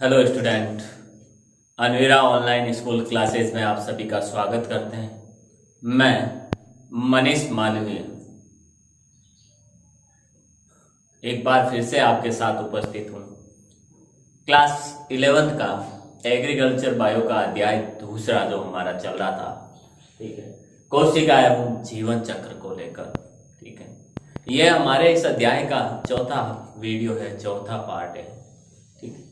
Hello student, Anvira online school classes में आप सभी का स्वागत करते हैं। मैं मनीष मालवीय एक बार फिर से आपके साथ उपस्थित हूँ। क्लास 11th का एग्रीकल्चर बायो का अध्याय दूसरा जो हमारा चल रहा था, ठीक है, कोशिका एवं जीवन चक्र को लेकर। ठीक है, यह हमारे इस अध्याय का चौथा वीडियो है, चौथा पार्ट है। ठीक है,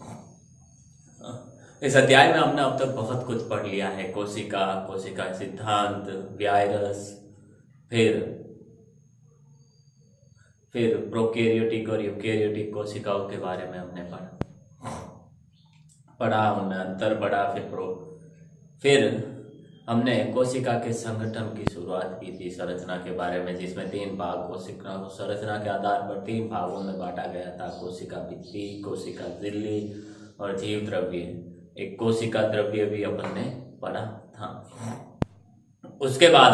इस अध्याय में हमने अब तक बहुत कुछ पढ़ लिया है। कोशिका सिद्धांत, वायरस, फिर प्रोकैरियोटिक और यूकैरियोटिक कोशिकाओं के बारे में हमने पढ़ा, हमने अंतर पढ़ा। फिर हमने कोशिका के संगठन की शुरुआत की थी, संरचना के बारे में, जिसमें 3 भाग कोशिका को संरचना के आधार पर 3 भागों में बांटा गया था। कोशिका भित्ति, कोशिका झिल्ली और जीव द्रव्य। एक कोशिका द्रव्य भी अपन ने पढ़ा था। उसके बाद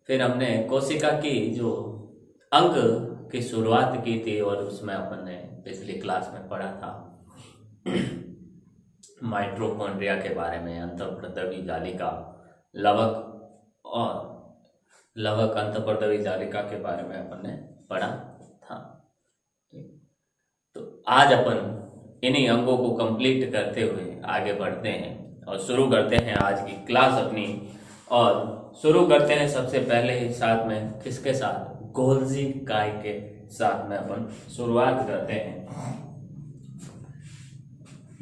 फिर हमने कोशिका की जो अंग की शुरुआत की थी, और उसमें अपन ने पिछली क्लास में पढ़ा था माइटोकॉन्ड्रिया के बारे में, अंतःप्रद्रवी जालिका, लवक अंतःप्रद्रवी जालिका के बारे में अपन ने पढ़ा था। तो आज अपन इन्हीं अंगों को कंप्लीट करते हुए आगे बढ़ते हैं और शुरू करते हैं आज की क्लास अपनी। और शुरू करते हैं सबसे पहले ही साथ में किसके साथ, गोल्जी काय के साथ में अपन शुरुआत करते हैं।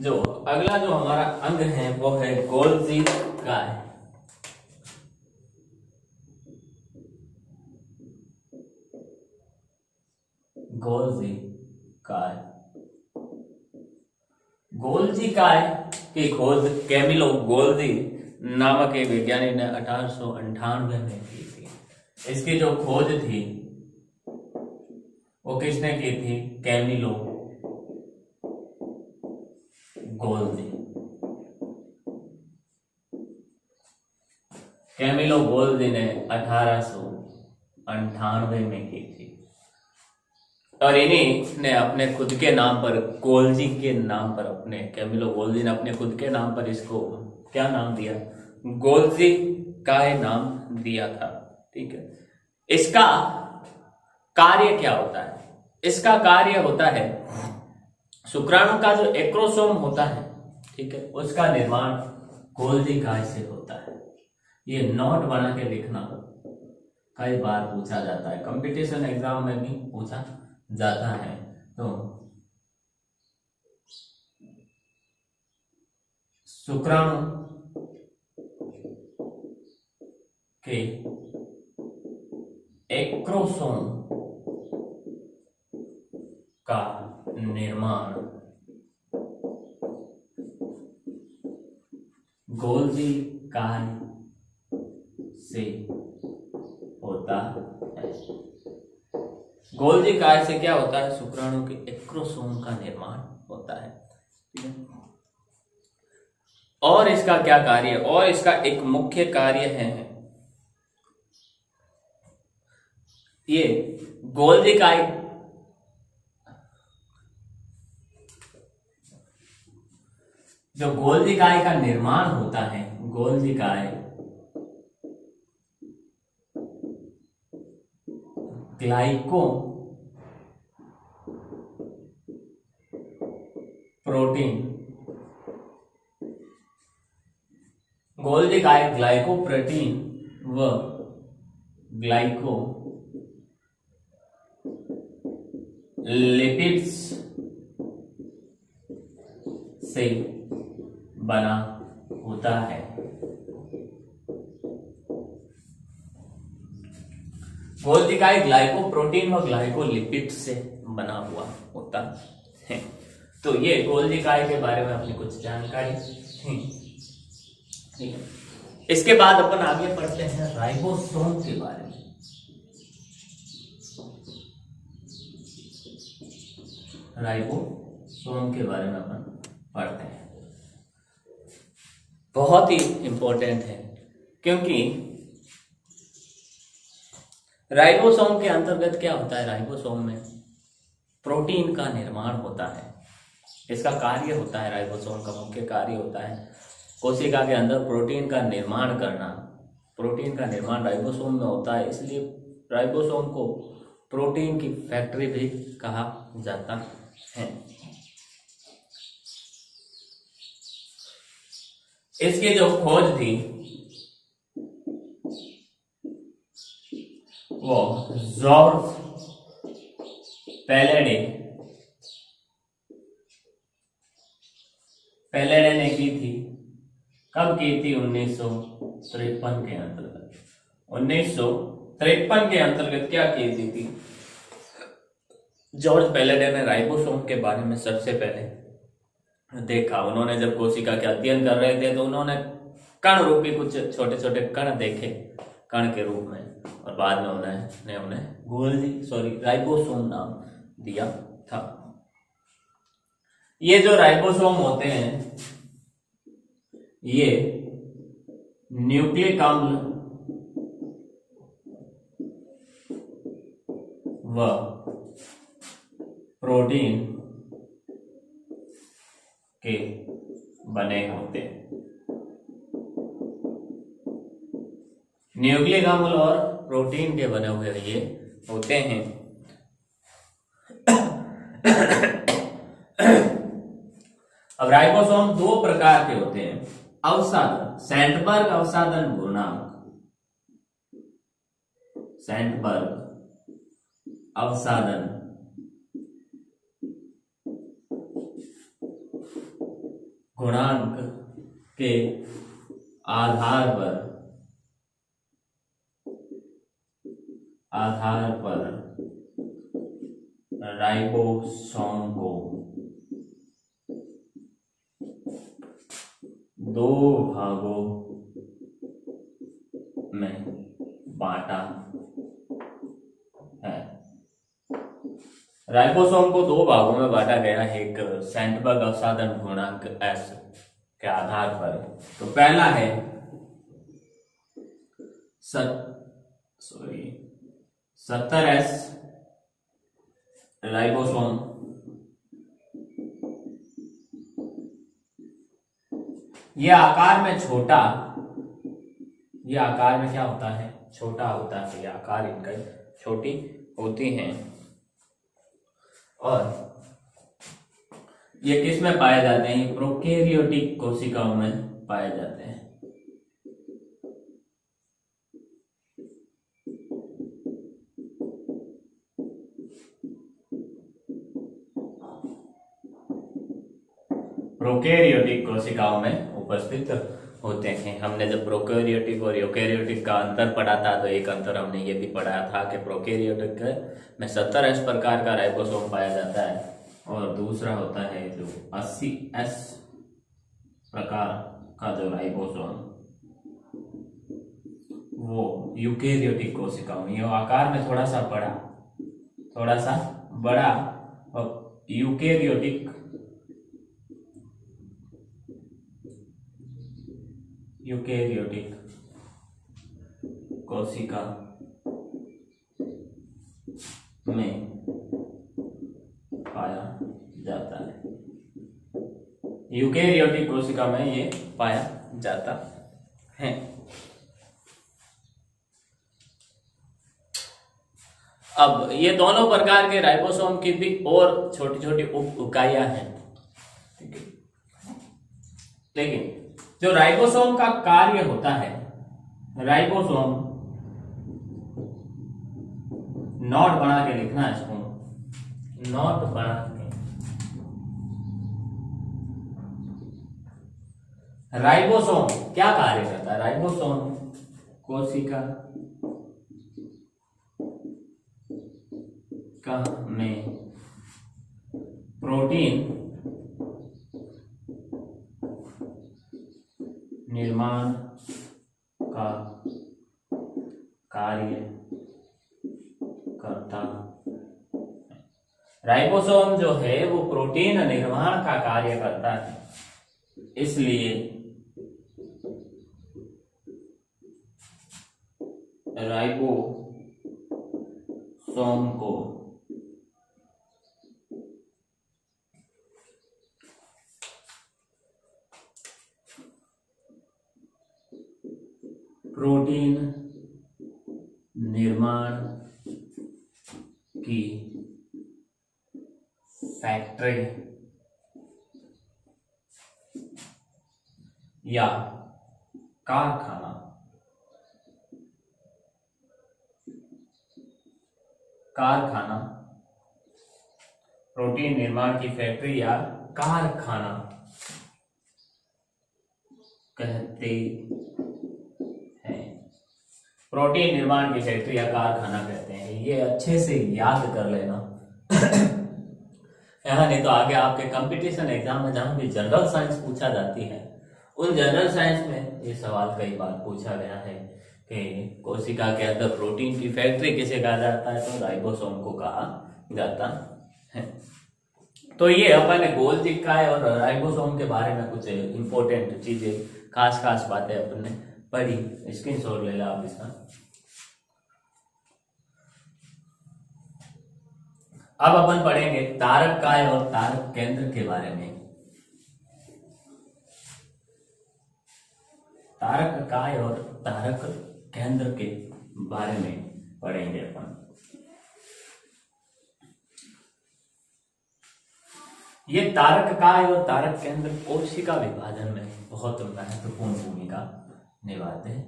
जो अगला जो हमारा अंग है वो है गोल्जी काय। गोल्जी काय की खोज कैमिलो गोल्जी नामक एक वैज्ञानिक ने 1898 में की थी। इसकी जो खोज थी वो किसने की थी, कैमिलो गोल्जी। कैमिलो गोल्जी ने 1898 में की थी। और इन्हीं ने अपने खुद के नाम पर, गोल्जी के नाम पर, अपने कैमिलो गोल्जी ने अपने खुद के नाम पर इसको क्या नाम दिया, गोल्जी काय नाम दिया था। ठीक है, इसका कार्य क्या होता है? इसका कार्य होता है शुक्राणु का जो एक्रोसोम होता है, ठीक है, उसका निर्माण गोल्जी काय से होता है। ये नोट बना के लिखना, कई बार पूछा जाता है, कंपटीशन एग्जाम में भी पूछा जाता है। तो शुक्राणु के एक्रोसोम का निर्माण गोल्जी काय से होता है। गोल्जी काय से क्या होता है, शुक्राणु के एक्रोसोम का निर्माण होता है। ठीक है, और इसका क्या कार्य, और इसका एक मुख्य कार्य है, ये गोल्जी काय जो गोल्जी काय का निर्माण होता है, गोल्जी काय ग्लाइको प्रोटीन, गोल्जी काय ग्लाइको प्रोटीन व ग्लाइको लिपिड्स से बना होता है। गोल्जी काय ग्लाइकोप्रोटीन व ग्लाइकोलिपिड से बना हुआ होता है। तो ये गोल्जी काय के बारे में अपनी कुछ जानकारी थी। ठीक है, इसके बाद अपन आगे पढ़ते हैं राइबोसोम के बारे में। राइबोसोम के बारे में अपन पढ़ते हैं, बहुत ही इंपॉर्टेंट है, क्योंकि राइबोसोम के अंतर्गत क्या होता है? राइबोसोम में प्रोटीन का निर्माण होता है। इसका कार्य होता है, राइबोसोम का मुख्य कार्य होता है कोशिका के अंदर प्रोटीन का निर्माण करना। प्रोटीन का निर्माण राइबोसोम में होता है, इसलिए राइबोसोम को प्रोटीन की फैक्ट्री भी कहा जाता है। इसकी जो खोज थी वो जॉर्ज पैलेडे ने की थी। कब की थी? 1953 के अंतर्गत। 1953 के अंतर्गत क्या की थी? जॉर्ज पैलेडे ने राइबोसोम के बारे में सबसे पहले देखा। उन्होंने जब कोशिका के अध्ययन कर रहे थे तो उन्होंने कण रूपी कुछ छोटे छोटे कण देखे, कण के रूप में, और बाद में उन्हें राइबोसोम नाम दिया था। ये जो राइबोसोम होते हैं ये न्यूक्लिक अम्ल व प्रोटीन के बने होते हैं। न्यूक्लिक अम्ल और प्रोटीन के बने हुए ये होते हैं। अब राइबोसोम दो प्रकार के होते हैं। अवसादन, सैंडबर्ग अवसादन गुणांक, सैंडबर्ग अवसादन गुणांक के आधार पर राइबोसोम को दो भागों में बांटा है। राइबोसोम को दो भागों में बांटा गया है, एक सैंडबर्ग अवसादन गुणांक S के आधार पर। तो पहला है 70S राइबोसोम, यह आकार में छोटा, ये आकार में क्या होता है? छोटा होता है। ये आकार इनका छोटी होती हैं। और ये किस में पाए जाते हैं? प्रोकैरियोटिक कोशिकाओं में पाए जाते हैं। प्रोकैरियोटिक कोशिकाओं में उपस्थित होते हैं। हमने जब प्रोकैरियोटिक और यूकैरियोटिक का अंतर पढ़ा था तो एक अंतर हमने ये भी पढ़ाया था कि प्रोकैरियोटिक में 70S प्रकार का राइबोसोम पाया जाता है और दूसरा होता है जो 80S प्रकार का जो राइबोसोम वो यूकैरियोटिक कोशिकाओं में, आकार में थोड़ा सा बड़ा और यूकैरियोटिक कोशिका में पाया जाता है। यूकैरियोटिक कोशिका में ये पाया जाता है। अब ये दोनों प्रकार के राइबोसोम की भी और छोटी छोटी उप इकाइयां हैं, ठीक है। लेकिन जो राइबोसोम का कार्य होता है, राइबोसोम नोट बना के लिखना है इसको, नोट बना के, राइबोसोम क्या कार्य करता है? राइबोसोम कोशिका में प्रोटीन निर्माण का कार्य करता है। राइबोसोम जो है वो प्रोटीन निर्माण का कार्य करता है, इसलिए राइबोसोम सोम को प्रोटीन निर्माण की फैक्ट्री या कारखाना प्रोटीन निर्माण की फैक्ट्री या कारखाना कहते हैं। प्रोटीन निर्माण की फैक्ट्री या कारखाना कहते हैं, ये अच्छे से याद कर लेना। यहाँ नहीं तो आगे आपके कंपटीशन एग्जाम में जहां भी जनरल साइंस पूछा जाती है, उन जनरल साइंस में ये सवाल कई बार पूछा गया है कि कोशिका के अंदर प्रोटीन की फैक्ट्री किसे कहा जाता है, तो राइबोसोम को कहा जाता है। तो ये अपन ने गोल्जी काय और राइबोसोम के बारे में कुछ इंपॉर्टेंट चीजें, खास बातें अपन ने पढ़ी, स्क्रीनशॉट ले ला आप इसका। अब अपन पढ़ेंगे तारक काय और तारक केंद्र के बारे में। तारक काय और तारक केंद्र के बारे में पढ़ेंगे अपन। ये तारक काय और तारक केंद्र कोशिका विभाजन में बहुत महत्वपूर्ण भूमिका निभाते हैं।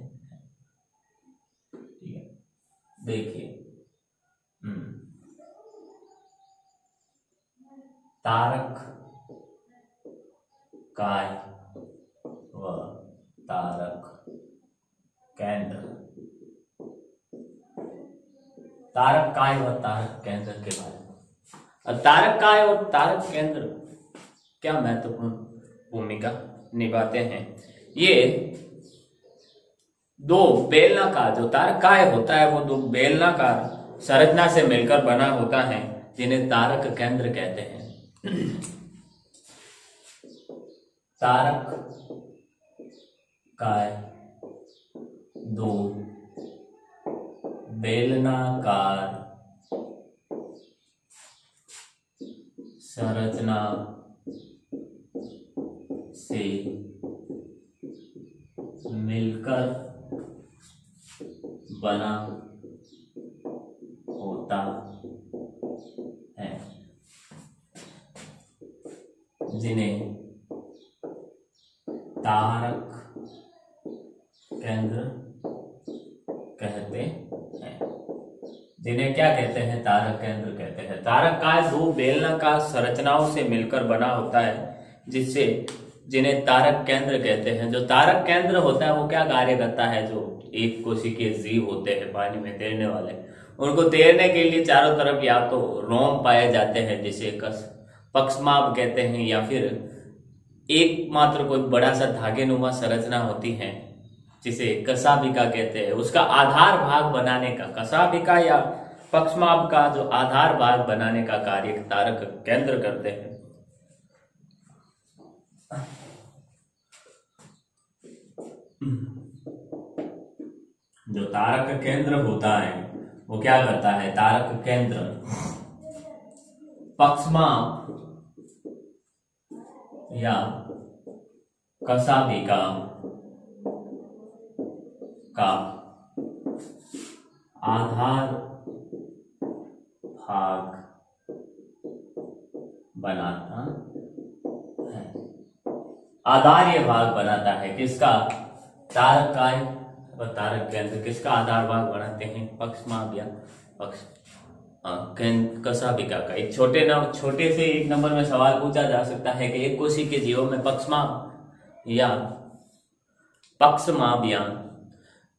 ठीक है, देखिए तारक काय व तारक केंद्र। तारक काय व तारक केंद्र के बारे में। अब तारक काय और तारक केंद्र क्या महत्वपूर्ण भूमिका निभाते हैं। ये दो बेलनाकार, जो तारक काय होता है वो दो बेलनाकार संरचना से मिलकर बना होता है, जिन्हें तारक केंद्र कहते हैं। तारक काय दो बेलनाकार संरचना से मिलकर बना होता है, जिन्हें तारक केंद्र कहते हैं। जिन्हें क्या कहते हैं, तारक केंद्र कहते हैं। तारक काय दो बेलनाकार संरचनाओं से मिलकर बना होता है, जिन्हें तारक केंद्र कहते हैं। जो तारक केंद्र होता है वो क्या कार्य करता है, जो एक कोशिकीय जीव होते हैं पानी में तैरने वाले, उनको तैरने के लिए चारों तरफ या तो रोम पाए जाते हैं जिसे पक्षमाभ कहते हैं, या फिर एकमात्र कोई बड़ा सा धागेनुमा संरचना होती है जिसे कशाभिका कहते हैं। उसका आधार भाग बनाने का, कशाभिका या पक्षमाभ का जो आधार भाग बनाने का कार्य तारक केंद्र करते हैं। जो तारक केंद्र होता है वो क्या करता है, तारक केंद्र पक्षमाभ या कशाभिका का आधार भाग बनाता है। आधार्य भाग बनाता है किसका, तारक काय और तारक केंद्र किसका आधार भाग बनाते हैं, पक्षमाभ या कशाभिका का। एक छोटे से एक नंबर में सवाल पूछा जा सकता है कि एक कोशिकीय के जीवों में पक्षमाभ या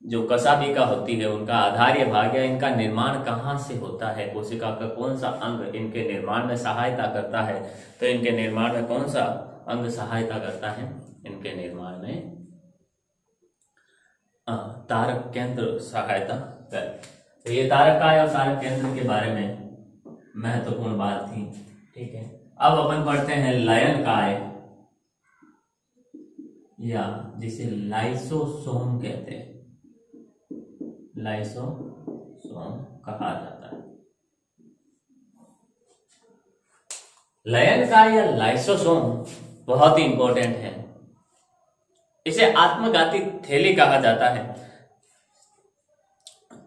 जो कशाभिका होती है उनका आधार्य भाग या इनका निर्माण कहाँ से होता है, कोशिका का कौन सा अंग इनके निर्माण में सहायता करता है। तो इनके निर्माण में कौन सा अंग सहायता करता है, इनके निर्माण में तारक केंद्र सहायता करे। तो ये तारक काय और तारक केंद्र के बारे में महत्वपूर्ण बात थी। ठीक है, अब अपन पढ़ते हैं लयन काय या जिसे लाइसोसोम कहते हैं, लाइसोसोम कहा जाता है। लयन का या लाइसोसोम बहुत ही इंपॉर्टेंट है। इसे आत्मघाती थैली कहा जाता है।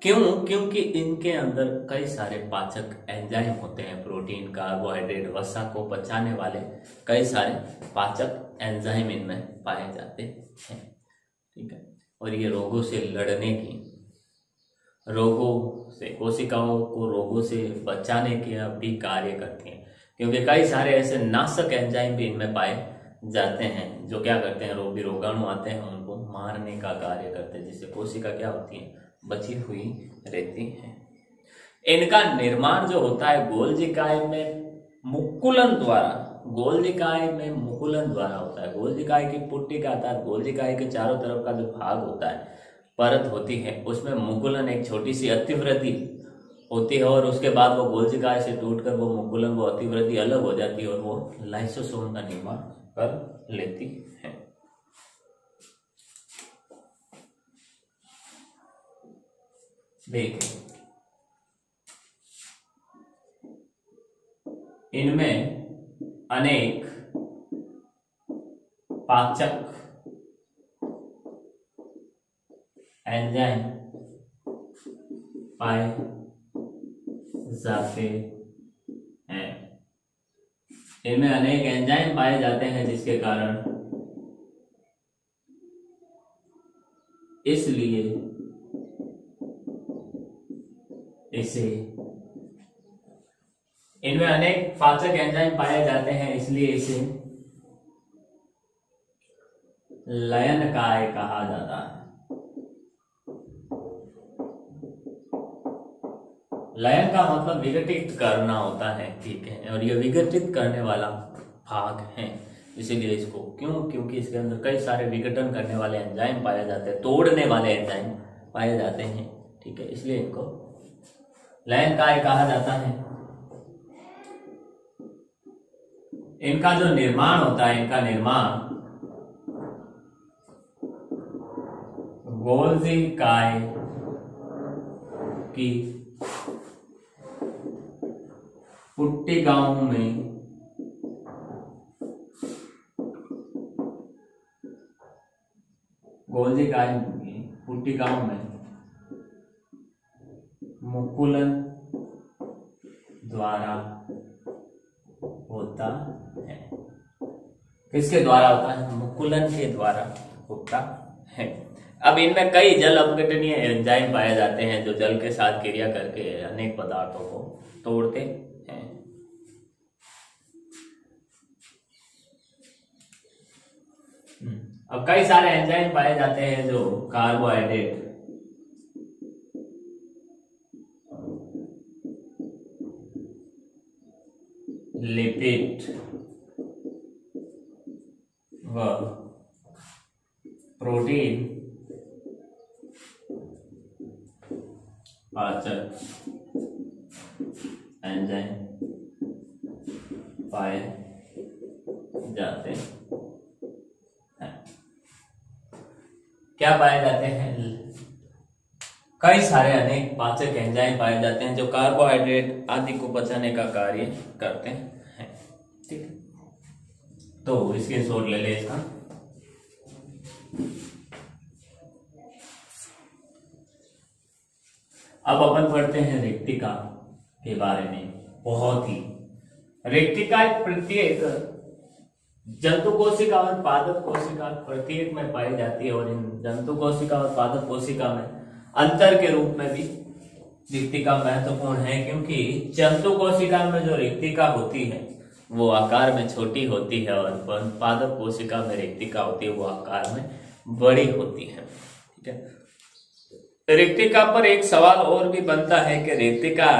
क्यों? क्योंकि इनके अंदर कई सारे पाचक एंजाइम होते हैं, प्रोटीन, कार्बोहाइड्रेट, वसा को पचाने वाले कई सारे पाचक एंजाइम इनमें पाए जाते हैं। ठीक है, और ये रोगों से लड़ने की, रोगों से, कोशिकाओं को रोगों से बचाने के भी कार्य करती हैं, क्योंकि कई सारे ऐसे नाशक एंजाइम भी इनमें पाए जाते हैं जो क्या करते हैं, रोगाणु आते हैं उनको मारने का कार्य करते हैं, जिससे कोशिका क्या होती है, बची हुई रहती है। इनका निर्माण जो होता है गोल्जिकाय में मुकुलन द्वारा, गोल्जिकाय में मुकुलन द्वारा होता है। गोल्जिकाय की पुट्टिका अर्थात गोल्जिकाय के चारों तरफ का जो भाग होता है, परत होती है, उसमें मुकुलन एक छोटी सी अतिवृद्धि होती है और उसके बाद वो गोल्जिकाय से टूटकर वो मुकुलन, वो अतिवृद्धि अलग हो जाती है और वो लाइसोसोम का निर्माण कर लेती है। देखिए, इनमें अनेक पाचक एंजाइम पाए जाते हैं। इनमें अनेक एंजाइम पाए जाते हैं जिसके कारण इसलिए इसे, इनमें अनेक पाचक एंजाइम पाए जाते हैं इसलिए इसे लयनकाय कहा जाता है। लयन का मतलब विघटित करना होता है, ठीक है, और यह विघटित करने वाला भाग है, इसीलिए इसको, क्यों? क्योंकि इसके अंदर कई सारे विघटन करने वाले एंजाइम पाए जाते हैं, तोड़ने वाले एंजाइम पाए जाते हैं, ठीक है, इसलिए इनको लयनकाय कहा जाता है। इनका जो निर्माण होता है, इनका निर्माण गोल्जिकाय की पुट्टिकाओं में गोल्जिकाय की पुट्टिकाओं में मुकुलन द्वारा होता है। किसके द्वारा होता है? मुकुलन के द्वारा होता है। अब इनमें कई जल अपघटनीय एंजाइम पाए जाते हैं जो जल के साथ क्रिया करके अनेक पदार्थों को तोड़ते हैं। अब कई सारे एंजाइम पाए जाते हैं जो कार्बोहाइड्रेट, लिपिड व प्रोटीन पाचक एंजाइम पाए जाते हैं। क्या पाए जाते हैं? कई सारे अनेक पाचक एंजाइम पाए जाते हैं जो कार्बोहाइड्रेट आदि को पचाने का कार्य करते हैं। ठीक है, तो इसके शॉट ले ले इसका। अब अपन पढ़ते हैं रेक्टिका के बारे में। बहुत ही रेक्टिका प्रत्येक जंतु कोशिका और पादप कोशिका प्रत्येक में पाई जाती है और इन जंतु कोशिका और पादप कोशिका में अंतर के रूप में भी रेक्टिका महत्वपूर्ण है, क्योंकि जंतु कोशिका में जो रेक्टिका होती है वो आकार में छोटी होती है और पादप कोशिका में रेक्टिका होती है वो आकार में बड़ी होती है। ठीक है, रेक्टिका पर एक सवाल और भी बनता है कि रेक्टिका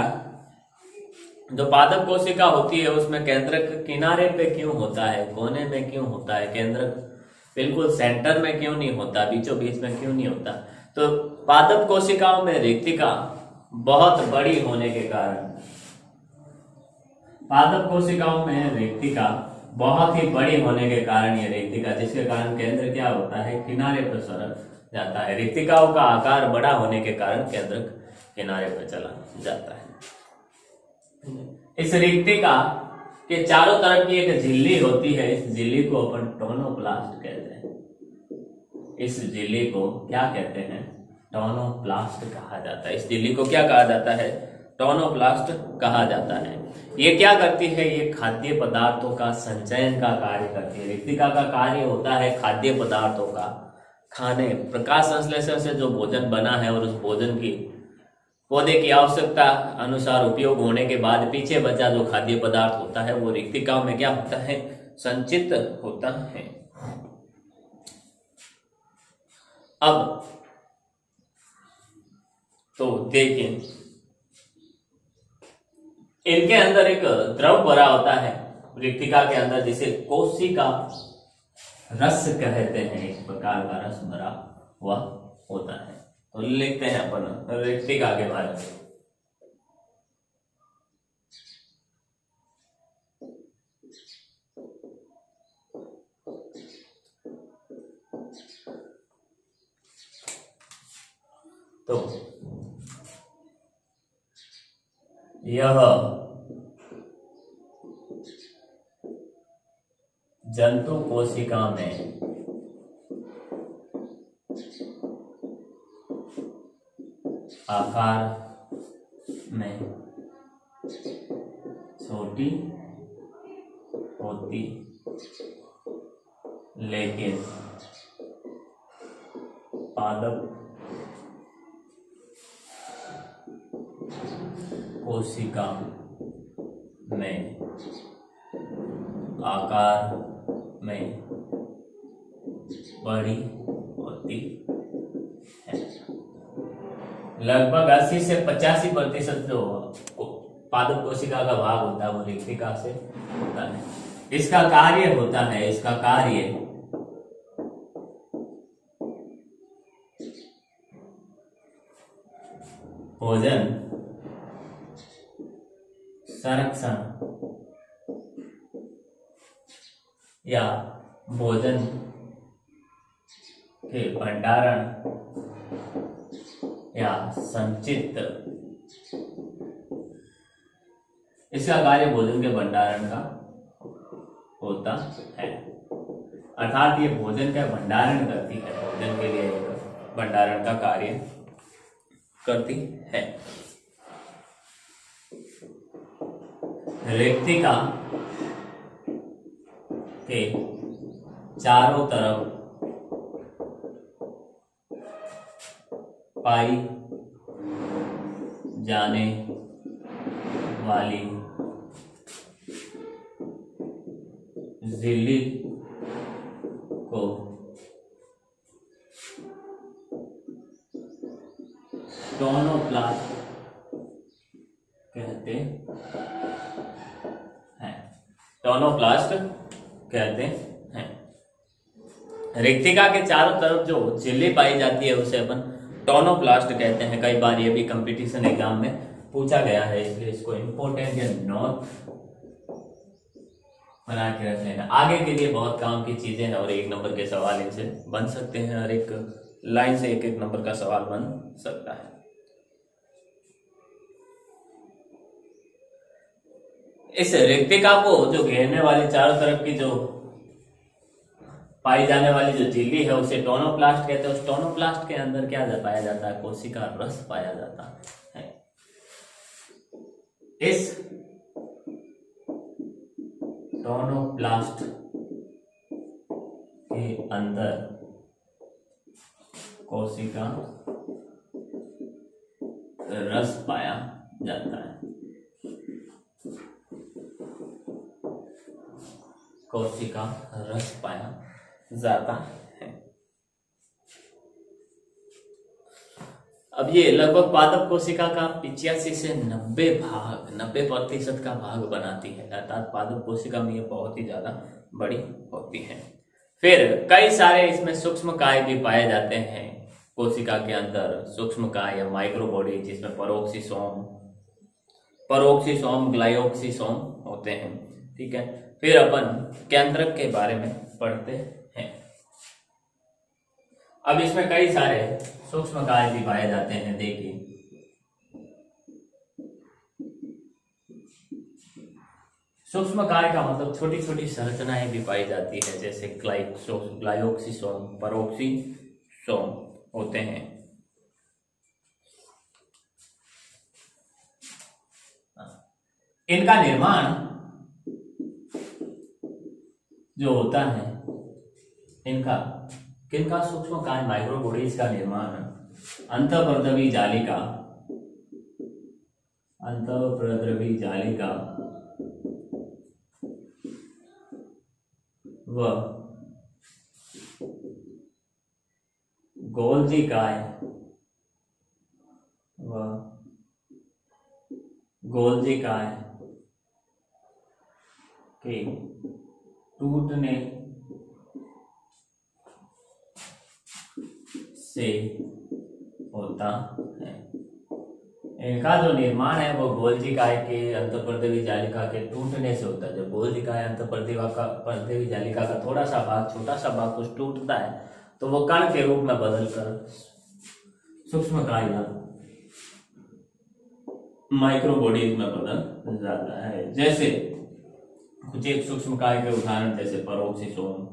जो पादप कोशिका होती है उसमें केंद्रक किनारे पे क्यों होता है, कोने में क्यों होता है, केंद्रक बिल्कुल सेंटर में क्यों नहीं होता, बीचों बीच में क्यों नहीं होता? तो पादप कोशिकाओं में रेक्टिका बहुत बड़ी होने के कारण, पादप कोशिकाओं में रेक्टिका बहुत ही बड़ी होने के कारण ये रेक्टिका, जिसके कारण केंद्र क्या होता है, किनारे पर सरक जाता है। रेक्टिकाओं का आकार बड़ा होने के कारण केंद्र किनारे पर चला जाता है। इस रेक्टिका के चारों तरफ की एक झिल्ली होती है, इस झिल्ली को अपन टोनोप्लास्ट कहते हैं। इस झिल्ली को क्या कहते हैं? टोनोप्लास्ट कहा जाता है। इस झिल्ली को क्या कहा जाता है? टोनोप्लास्ट कहा जाता है। ये क्या करती है? ये खाद्य पदार्थों का संचयन का कार्य करती है। रिक्तिका का कार्य होता है खाद्य पदार्थों का खाने, प्रकाश संश्लेषण से जो भोजन बना है और उस भोजन की पौधे की आवश्यकता अनुसार उपयोग होने के बाद पीछे बचा जो खाद्य पदार्थ होता है वो रिक्तिकाओं में क्या होता है? संचित होता है। अब तो देखिए, इनके अंदर एक द्रव भरा होता है रिक्तिका के अंदर, जिसे कोशिका रस कहते हैं। एक प्रकार का रस भरा हुआ होता है। तो लिखते हैं अपन रिक्तिका के बारे में। तो यह जंतु कोशिका में आकार में छोटी होती लेकिन पादप कोशिका में आकार में बड़ी होती है। लगभग 80 से 85% जो पादप कोशिका का भाग होता है वो रिक्तिका से होता है। इसका कार्य होता है, इसका कार्य भोजन संरक्षण या भोजन के भंडारण या संचित, इसका कार्य भोजन के भंडारण का होता है। अर्थात ये भोजन का भंडारण करती है, भोजन के लिए भंडारण का कार्य करती है। रिक्तिका के चारों तरफ पाई जाने वाली झिल्ली को टोनोप्लास्ट कहते हैं। टोनोप्लास्ट कहते हैं। रिक्तिका के चारों तरफ जो झिल्ली पाई जाती है उसे अपन टोनोप्लास्ट कहते हैं। कई बार ये भी कंपटीशन एग्जाम में पूछा गया है, इसलिए इसको इंपॉर्टेंट या नोट बना के रख लेना। आगे के लिए बहुत काम की चीजें हैं और 1 नंबर के सवाल इनसे बन सकते हैं। हर एक लाइन से 1-1 नंबर का सवाल बन सकता है। इस रिक्तिका को जो घेरने वाली चारों तरफ की जो पाई जाने वाली जो झिल्ली है उसे टोनोप्लास्ट कहते हैं। उस टोनोप्लास्ट के अंदर क्या पाया जाता है? कोशिका रस पाया जाता है। इस टोनोप्लास्ट के अंदर कोशिका रस पाया जाता है। कोशिका रस पाया जाता है। अब ये लगभग पादप कोशिका का 85 से 90% का भाग बनाती है। अर्थात पादप कोशिका में ये बहुत ही ज्यादा बड़ी होती है। फिर कई सारे इसमें सूक्ष्म काय भी पाए जाते हैं कोशिका के अंदर। सूक्ष्म काय या माइक्रोबॉडी, जिसमें परोक्सीसोम, ग्लाइकोक्सीसोम होते हैं। ठीक है। फिर अपन केंद्रक के बारे में पढ़ते हैं। अब इसमें कई सारे सूक्ष्म काय भी पाए जाते हैं। देखिए, सूक्ष्म काय का मतलब छोटी छोटी संरचनाएं भी पाई जाती है, जैसे ग्लाइयोक्सिसोम, पेरोक्सिसोम होते हैं। इनका निर्माण जो होता है, इनका किनका सूक्ष्म काय माइक्रोबॉडीज का निर्माण अंतःप्रद्रवी जालिका व गोल्जी काय के टूटने से होता है। इनका जो निर्माण है वो गोल्जी काय के अंतःप्रद्रवी जालिका के टूटने से होता है। जब गोल्जी काय अंतःप्रद्रवी जालिका का थोड़ा सा भाग, छोटा सा भाग कुछ टूटता है तो वो कण के रूप में बदलकर सूक्ष्म काय या माइक्रोबॉडीज में बदल जाता है। जैसे कुछ एक सूक्ष्म काय के उदाहरण, जैसे पेरोक्सिसोम,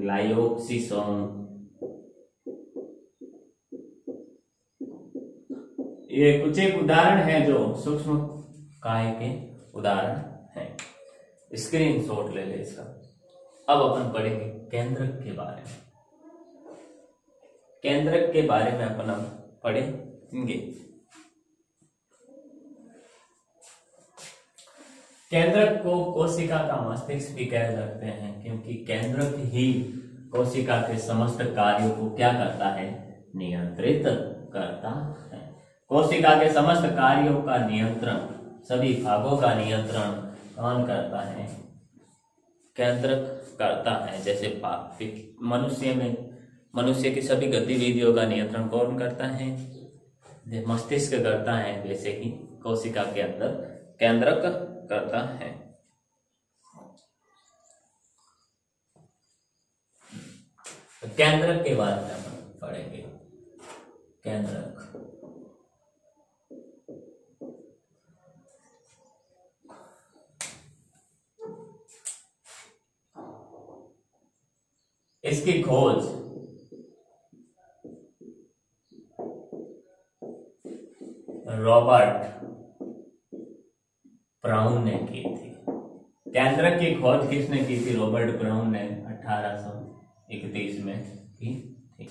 ग्लाइयोक्सिसोम, ये कुछ एक उदाहरण है जो सूक्ष्म काय के उदाहरण हैं। स्क्रीनशॉट ले ले इसका। अब अपन पढ़ेंगे केंद्रक के बारे में। केंद्रक के बारे में अपन अब पढ़ेंगे। केंद्रक को कोशिका का मस्तिष्क भी कह सकते हैं, क्योंकि केंद्रक ही कोशिका के समस्त कार्यों को क्या करता है, नियंत्रित करता है। कोशिका के समस्त कार्यों का नियंत्रण, सभी भागों का नियंत्रण कौन करता है, केंद्रक करता है। जैसे मनुष्य की सभी गतिविधियों का नियंत्रण कौन करता है, मस्तिष्क करता है। वैसे ही कोशिका के अंदर केंद्रक करता है। केंद्रक के बारे में हम पढ़ेंगे। केंद्रक इसकी खोज रॉबर्ट ब्राउन ने की थी। केंद्रक की खोज किसने की थी, रॉबर्ट ब्राउन ने 1831 में की थी।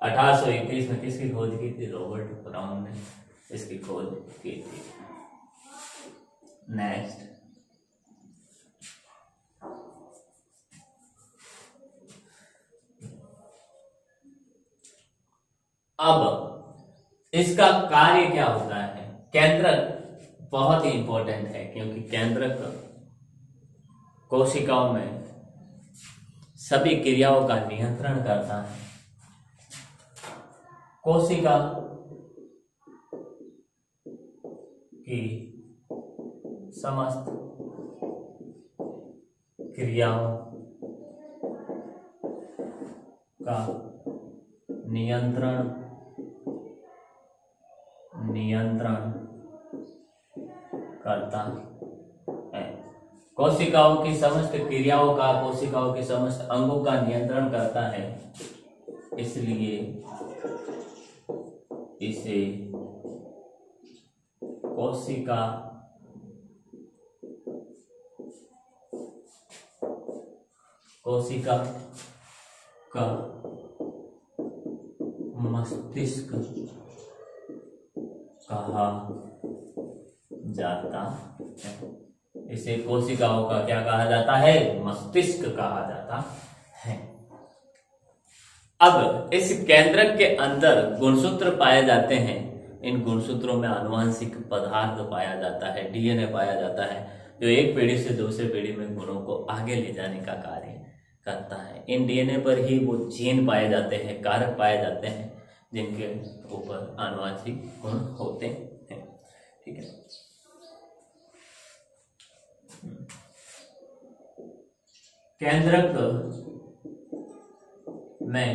1831 में किसकी खोज की थी, रॉबर्ट ब्राउन ने इसकी खोज की थी। नेक्स्ट, अब इसका कार्य क्या होता है। केंद्रक बहुत ही इंपॉर्टेंट है, क्योंकि केंद्रक कोशिकाओं में सभी क्रियाओं का नियंत्रण करता है। कोशिका की समस्त क्रियाओं का नियंत्रण करता है। कोशिकाओं की समस्त क्रियाओं का, कोशिकाओं के समस्त अंगों का नियंत्रण करता है, इसलिए इसे कोशिका का मस्तिष्क कहा जाता है। इसे कोशिकाओं का क्या कहा जाता है, मस्तिष्क कहा जाता है। अब इस केंद्रक के अंदर गुणसूत्र पाए जाते हैं। इन गुणसूत्रों में आनुवंशिक पदार्थ पाया जाता है, डीएनए पाया जाता है, जो एक पीढ़ी से दूसरे पीढ़ी में गुणों को आगे ले जाने का कार्य करता है। इन डीएनए पर ही वो जीन पाए जाते हैं, कारक पाए जाते हैं, जिनके ऊपर आनुवंशिक गुण होते हैं। ठीक है। केंद्रक में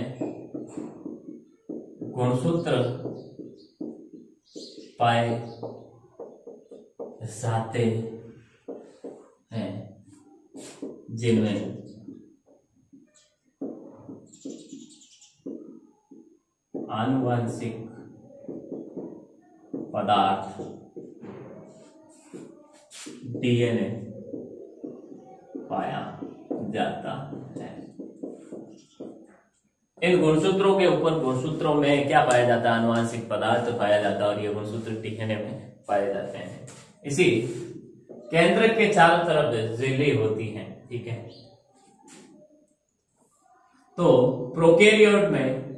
गुणसूत्र पाए जाते हैं जिनमें आनुवंशिक पदार्थ डीएनए पाया जाता है। इन गुणसूत्रों के ऊपर गुणसूत्रों में क्या पाया जाता है? आनुवंशिक पदार्थ पाया जाता है और ये गुणसूत्र डीएनए में पाए जाते हैं। इसी केंद्र के चारों तरफ झिल्ली होती हैं, ठीक है। तो प्रोकैरियोट में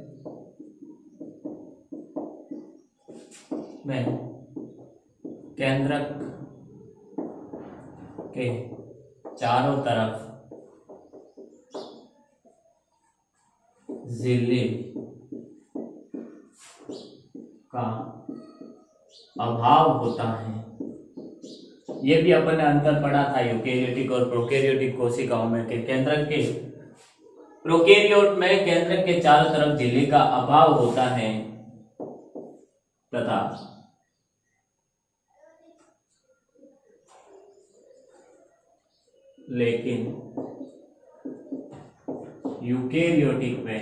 केंद्रक के चारों तरफ झिल्ली का अभाव होता है। ये भी अपन ने अंतर पढ़ा था यूकेरियोटिक और प्रोकैरियोटिक कोशिकाओं में के केंद्रक के प्रोकैरियोट में केंद्रक के चारों तरफ झिल्ली का अभाव होता है तथा लेकिन यूकेरियोटिक में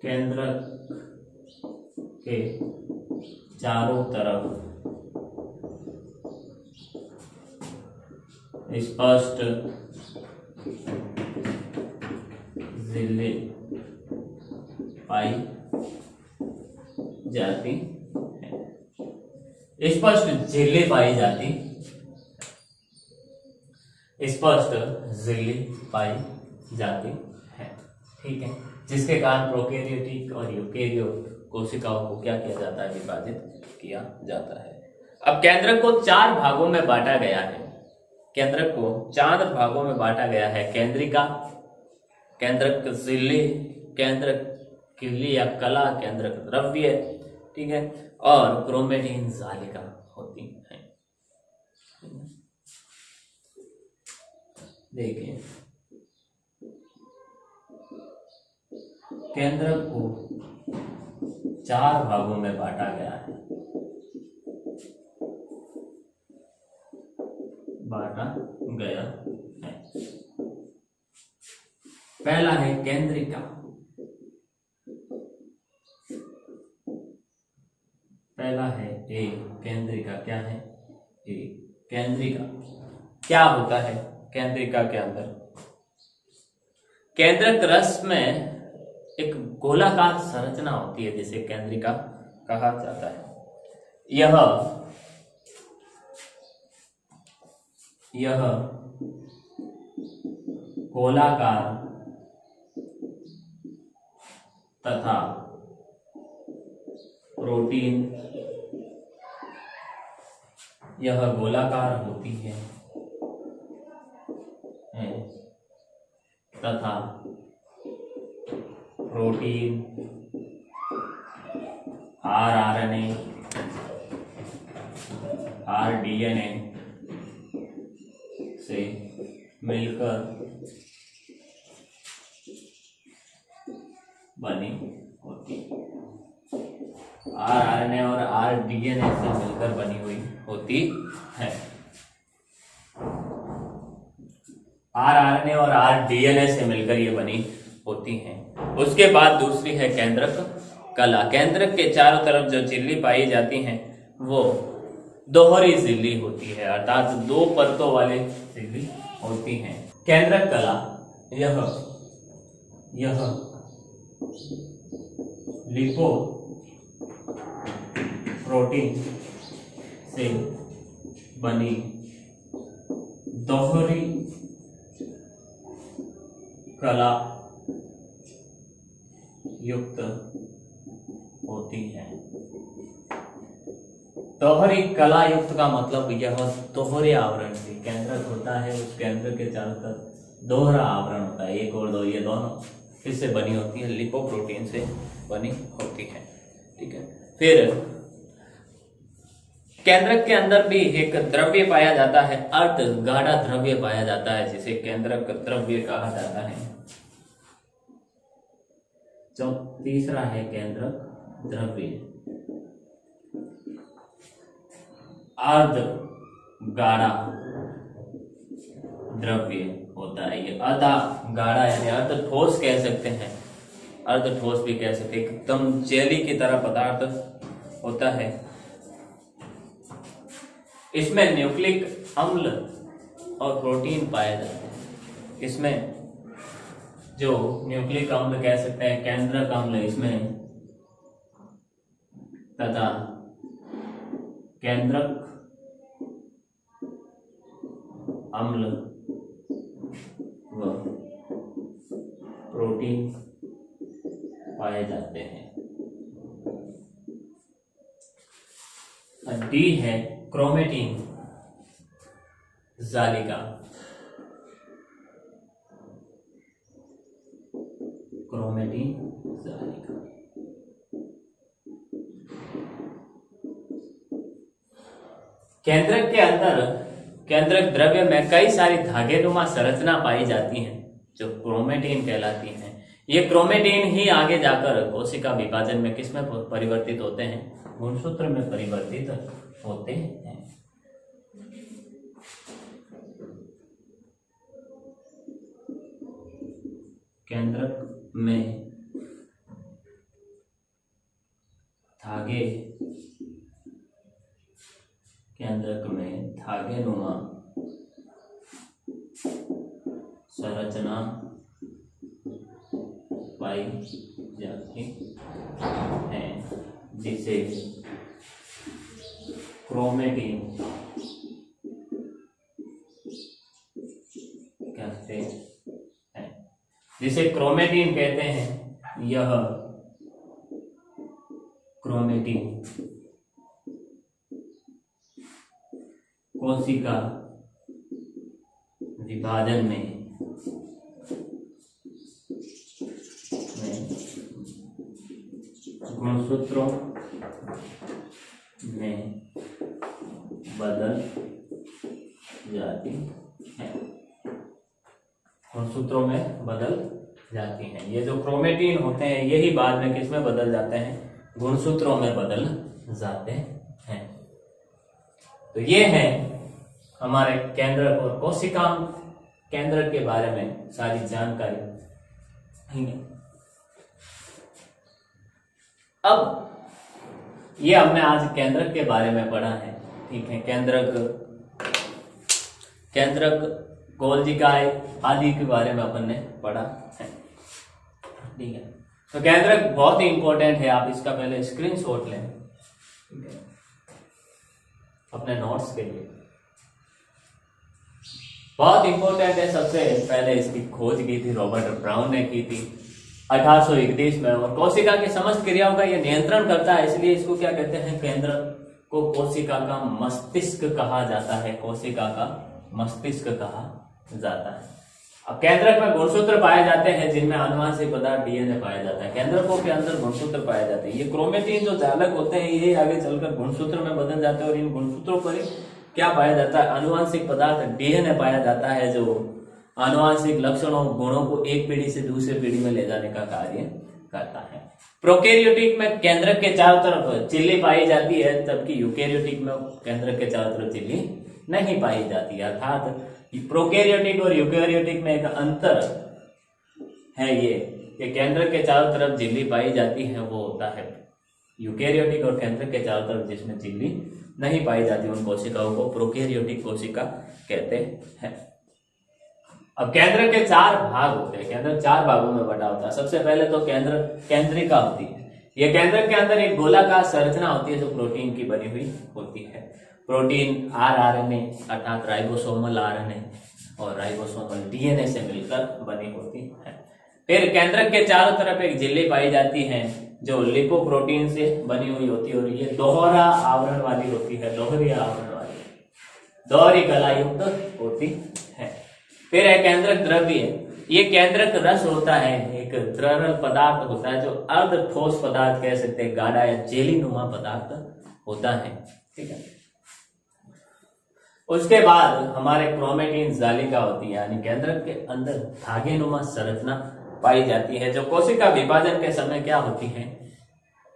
केंद्रक के चारों तरफ स्पष्ट झिल्ली पाई जाती है। स्पष्ट झिल्ली पाई जाती, स्पष्ट झिल्ली पाई जाती है, ठीक है। जिसके कारण प्रोकैरियोटिक और यूकेरियोट कोशिकाओं को क्या किया जाता है? विभाजित किया जाता है। अब केंद्रक को 4 भागों में बांटा गया है। केंद्रक को 4 भागों में बांटा गया है। केंद्रिका, केंद्रक झिल्ली, केंद्रक किल्ली या कला, केंद्रक द्रव्य, ठीक है, और क्रोमेटिन जालिका होती है। देखिए, केंद्रक को 4 भागों में बांटा गया है। पहला है केंद्रिका। पहला है ए केंद्रिका। क्या है? ए केंद्रिका। क्या होता है केंद्रिका के अंदर? केंद्रक रस में एक गोलाकार संरचना होती है जिसे केंद्रिका कहा जाता है। यह गोलाकार तथा प्रोटीन, यह गोलाकार होती है तथा प्रोटीन, आरएनए, आरडीएनए से मिलकर बनी होती है। आरएनए और आरडीएनए से मिलकर बनी हुई होती है। आरएनए और आरडीएनए से मिलकर ये बनी होती हैं। उसके बाद दूसरी है केंद्रक कला। केंद्रक के चारों तरफ जो झिल्ली पाई जाती हैं वो दोहरी झिल्ली होती है, अर्थात 2 परतों वाली झिल्ली होती हैं। केंद्रक कला यह लिपो प्रोटीन से बनी दोहरी कला युक्त होती है। दोहरी कला युक्त का मतलब यह दोहरे आवरण से केंद्रक होता है, उस केंद्र के चारों तरफ दोहरा आवरण होता है, 1 और 2, ये दोनों किससे बनी होती है? लिपोप्रोटीन से बनी होती है, ठीक है। फिर केंद्रक के अंदर भी एक द्रव्य पाया जाता है, अर्ध गाढ़ा द्रव्य पाया जाता है, जिसे केंद्रक द्रव्य कहा जाता है। जो तीसरा है केंद्रक द्रव्य, अर्ध गाढ़ा द्रव्य होता है। ये आधा गाढ़ा यानी अर्ध ठोस कह सकते हैं, अर्ध ठोस भी कह सकते हैं, एकदम जेली की तरह पदार्थ होता है। इसमें न्यूक्लिक अम्ल और प्रोटीन पाए जाते हैं। इसमें जो न्यूक्लिक अम्ल कह सकते हैं, केंद्रक अम्ल इसमें, तथा केंद्रक अम्ल व प्रोटीन पाए जाते हैं। डी है क्रोमेटिन जालिका। क्रोमेटिन जालिका केंद्रक के अंदर, केंद्रक द्रव्य में कई सारी धागेनुमा संरचना पाई जाती हैं जो क्रोमेटिन कहलाती हैं। ये क्रोमेटिन ही आगे जाकर कोशिका विभाजन में किसमें परिवर्तित होते हैं? गुणसूत्र में परिवर्तित होते हैं। केंद्रक में धागे, केंद्रक में धागेनुमा संरचना पाई जाती है, जिसे क्रोमेटिन कहते हैं, जिसे क्रोमेटिन कहते हैं। यह क्रोमेटिन कोशिका विभाजन में गुणसूत्रों में बदल जाती है, गुणसूत्रों में बदल जाती हैं। ये जो क्रोमेटिन होते हैं यही बाद में किस में बदल जाते हैं? गुणसूत्रों में बदल जाते हैं। तो ये है हमारे केंद्रक और कोशिका केंद्रक के बारे में सारी जानकारी। अब ये हमने आज केंद्रक के बारे में पढ़ा है, ठीक है। केंद्रक गोलजिकाएं आदि के बारे में अपन ने पढ़ा है, ठीक है। तो केंद्रक बहुत ही इंपॉर्टेंट है, आप इसका पहले स्क्रीनशॉट लें, ठीक है, अपने नोट्स के लिए। बहुत इंपॉर्टेंट है। सबसे पहले इसकी खोज की थी रॉबर्ट ब्राउन ने की थी 1831 में, और कोशिका की समस्त क्रियाओं का यह नियंत्रण करता है, इसलिए इसको क्या कहते हैं? केंद्रक को कोशिका का मस्तिष्क कहा जाता है, कोशिका का मस्तिष्क कहा जाता है। अब केंद्रक में गुणसूत्र पाए जाते हैं जिनमें आनुवंशिक पदार्थ डीएनए पाया जाता है। केंद्रकों के अंदर गुणसूत्र पाए जाते हैं। ये क्रोमेटिन जो जालक होते हैं ये आगे चलकर गुणसूत्र में बदल जाते हैं, और इन गुणसूत्रों पर क्या पाया जाता है? आनुवंशिक पदार्थ डीएनए पाया जाता है, जो आनुवंशिक लक्षणों गुणों को एक पीढ़ी से दूसरे पीढ़ी में ले जाने का कार्य करता है। प्रोकैरियोटिक में केंद्रक के चारों तरफ झिल्ली पाई जाती है, जबकि यूकैरियोटिक में केंद्रक के चारों तरफ झिल्ली नहीं पाई जाती। अर्थात प्रोकैरियोटिक और यूकैरियोटिक में एक अंतर है ये केंद्रक के चारों तरफ झिल्ली पाई जाती है वो होता है यूकैरियोटिक, और केंद्रक के चारों तरफ जिसमें झिल्ली नहीं पाई जाती उन कोशिकाओं को प्रोकैरियोटिक कोशिका कहते हैं। अब केंद्रक के 4 भाग होते हैं। केंद्रक 4 भागों में बटा होता है। सबसे पहले तो केंद्रिका होती है। यह केंद्रक के अंदर एक गोलाकार संरचना होती है जो प्रोटीन की बनी हुई होती है। प्रोटीन आरएनए अर्थात राइबोसोमल आरएनए और राइबोसोमल डीएनए से मिलकर बनी होती है। फिर केंद्रक के चारों तरफ एक झिल्ली पाई जाती है जो लिपोप्रोटीन से बनी हुई होती है, और ये दोहरा आवरण वाली होती है, दोहरी आवरण वाली, दोहरी कलायुक्त होती है। फिर है केंद्रक द्रव्य। ये केंद्रक रस होता है, एक तरल पदार्थ होता है जो अर्ध ठोस पदार्थ कह सकते हैं, गाढ़ा या जेली नुमा पदार्थ होता है, ठीक है। उसके बाद हमारे क्रोमेटिन जालिका होती है, यानी केंद्रक के अंदर धागे नुमा संरचना पाई जाती है, जो कोशिका विभाजन के समय क्या होती है,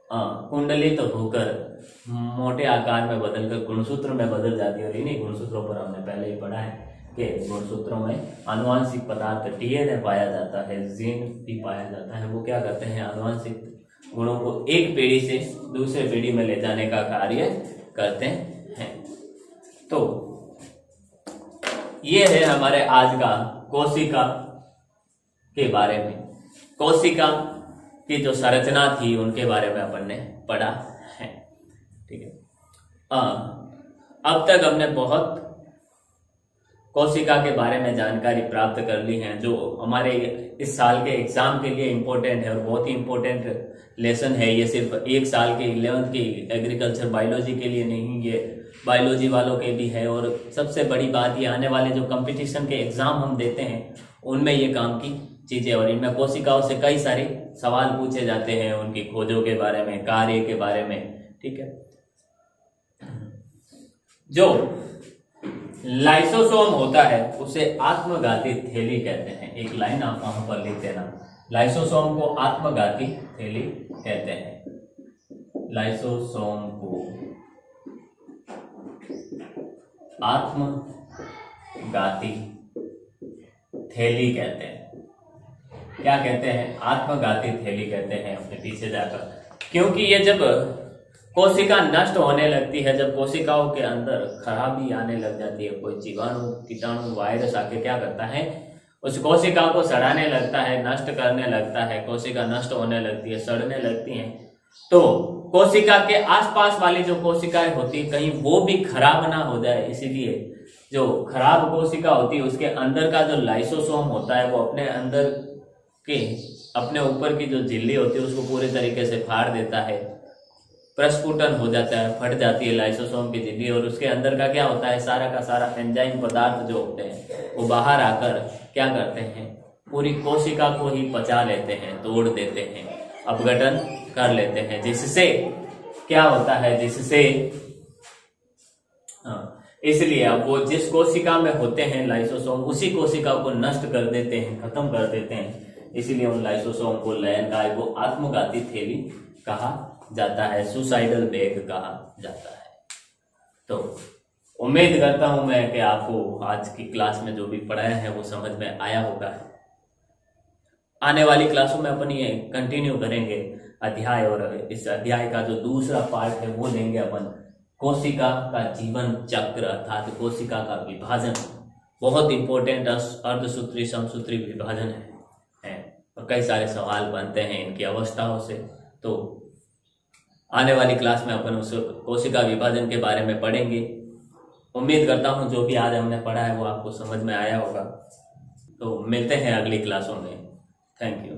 कुंडलित होकर मोटे आकार में बदलकर गुणसूत्र में बदल जाती है। और इन्हीं गुणसूत्रों पर हमने पहले ही पढ़ा है कि गुणसूत्रों में आनुवांशिक पदार्थ डीएनए पाया जाता है, जीन भी पाया जाता है। वो क्या करते हैं, आनुवांशिक गुणों को एक पीढ़ी से दूसरे पीढ़ी में ले जाने का कार्य करते हैं। तो ये है हमारे आज का कोशिका के बारे में, कोशिका की जो संरचना थी उनके बारे में अपन ने पढ़ा है। ठीक है, अब तक हमने बहुत कोशिका के बारे में जानकारी प्राप्त कर ली है, जो हमारे इस साल के एग्जाम के लिए इम्पोर्टेंट है और बहुत ही इम्पोर्टेंट लेसन है। ये सिर्फ एक साल के 11th की एग्रीकल्चर बायोलॉजी के लिए नहीं, ये बायोलॉजी वालों के भी है। और सबसे बड़ी बात, ये आने वाले जो कंपटीशन के एग्जाम हम देते हैं उनमें ये काम की चीजें, और इनमें कोशिकाओं से कई सारे सवाल पूछे जाते हैं, उनकी खोजों के बारे में, कार्य के बारे में। ठीक है, जो लाइसोसोम होता है उसे आत्मघाती थैली कहते हैं। एक लाइन आप वहां पर लिख देना, लाइसोसोम को आत्मघाती थैली कहते हैं। लाइसोसोम को आत्मघाती थैली कहते हैं। क्या कहते हैं, आत्मघाती थैली कहते हैं अपने पीछे जाकर, क्योंकि ये जब कोशिका नष्ट होने लगती है, जब कोशिकाओं के अंदर खराबी आने लग जाती है, कोई जीवाणु, कीटाणु, वायरस आके क्या करता है, उस कोशिका को सड़ाने लगता है, नष्ट करने लगता है, कोशिका नष्ट होने लगती है, सड़ने लगती है। तो कोशिका के आसपास वाली जो कोशिकाएं होती है कहीं वो भी खराब ना हो जाए, इसीलिए जो खराब कोशिका होती है उसके अंदर का जो लाइसोसोम होता है वो अपने अंदर के, अपने ऊपर की जो झिल्ली होती है उसको पूरे तरीके से फाड़ देता है, प्रस्फुटन हो जाता है, फट जाती है लाइसोसोम की झिल्ली, और उसके अंदर का क्या होता है, सारा का सारा एंजाइम पदार्थ जो होते हैं वो बाहर आकर क्या करते हैं, पूरी कोशिका को ही पचा लेते हैं, तोड़ देते हैं, अपघटन कर लेते हैं, जिससे क्या होता है, जिससे इसलिए अब वो जिस कोशिका में होते हैं लाइसोसोम, उसी कोशिका को नष्ट कर देते हैं, खत्म कर देते हैं। इसीलिए उन लाइसोसोम को लयनकाय को आत्मघाती थैली कहा जाता है, सुसाइडल बैग कहा जाता है। तो उम्मीद करता हूं मैं कि आपको आज की क्लास में जो भी पढ़ाया है वो समझ में आया होगा। आने वाली क्लासों में अपन ये कंटिन्यू करेंगे अध्याय, और इस अध्याय का जो दूसरा पार्ट है वो लेंगे अपन कोशिका का जीवन चक्र, अर्थात कोशिका का विभाजन। बहुत इंपॉर्टेंट अर्धसूत्री समसूत्री विभाजन है और कई सारे सवाल बनते हैं इनकी अवस्थाओं से। तो आने वाली क्लास में अपन उस कोशिका विभाजन के बारे में पढ़ेंगे। उम्मीद करता हूं जो भी आज हमने पढ़ा है वो आपको समझ में आया होगा। तो मिलते हैं अगली क्लासों में। Thank you.